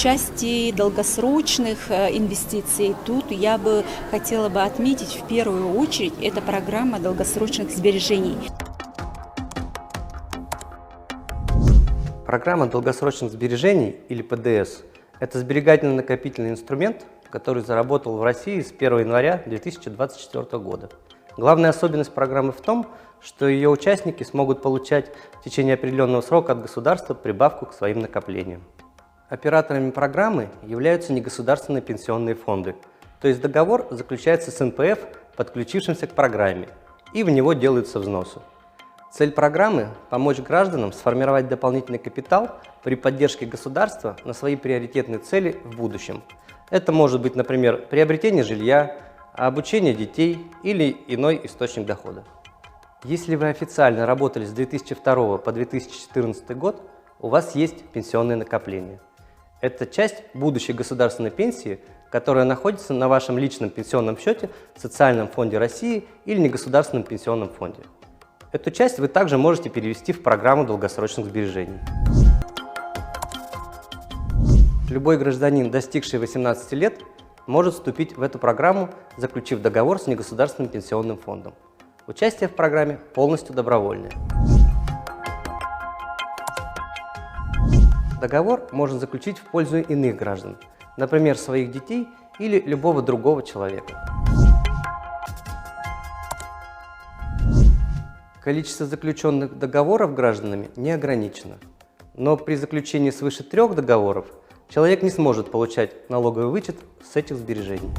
части долгосрочных инвестиций, тут я бы хотела бы отметить в первую очередь, это программа долгосрочных сбережений. Программа долгосрочных сбережений, или ПДС, это сберегательно-накопительный инструмент, который заработал в России с 1 января 2024 года. Главная особенность программы в том, что ее участники смогут получать в течение определенного срока от государства прибавку к своим накоплениям. Операторами программы являются негосударственные пенсионные фонды, то есть договор заключается с НПФ, подключившимся к программе, и в него делаются взносы. Цель программы – помочь гражданам сформировать дополнительный капитал при поддержке государства на свои приоритетные цели в будущем. Это может быть, например, приобретение жилья, обучение детей или иной источник дохода. Если вы официально работали с 2002 по 2014 год, у вас есть пенсионные накопления. Это часть будущей государственной пенсии, которая находится на вашем личном пенсионном счете в Социальном фонде России или негосударственном пенсионном фонде. Эту часть вы также можете перевести в программу долгосрочных сбережений. Любой гражданин, достигший 18 лет, может вступить в эту программу, заключив договор с негосударственным пенсионным фондом. Участие в программе полностью добровольное. Договор можно заключить в пользу иных граждан, например, своих детей или любого другого человека. Количество заключенных договоров гражданами не ограничено, но при заключении свыше 3 договоров человек не сможет получать налоговый вычет с этих сбережений.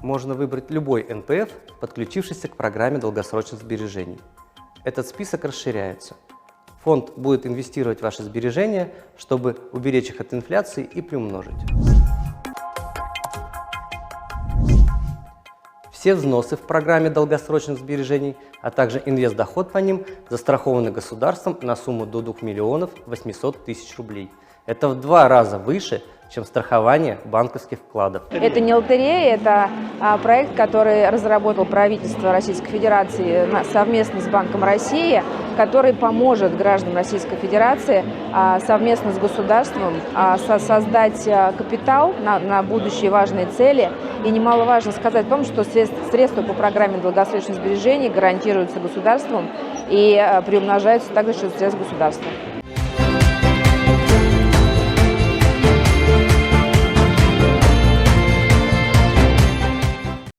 Можно выбрать любой НПФ, подключившийся к программе долгосрочных сбережений. Этот список расширяется. Фонд будет инвестировать в ваши сбережения, чтобы уберечь их от инфляции и приумножить. Все взносы в программе долгосрочных сбережений, а также инвестдоход по ним застрахованы государством на сумму до 2 миллионов 800 тысяч рублей. Это в 2 раза выше, чем страхование банковских вкладов. Это не лотерея, это проект, который разработал правительство Российской Федерации совместно с Банком России, который поможет гражданам Российской Федерации совместно с государством создать капитал на будущие важные цели. И немаловажно сказать о том, что средства по программе долгосрочных сбережений гарантируются государством и приумножаются также за счет средств государства.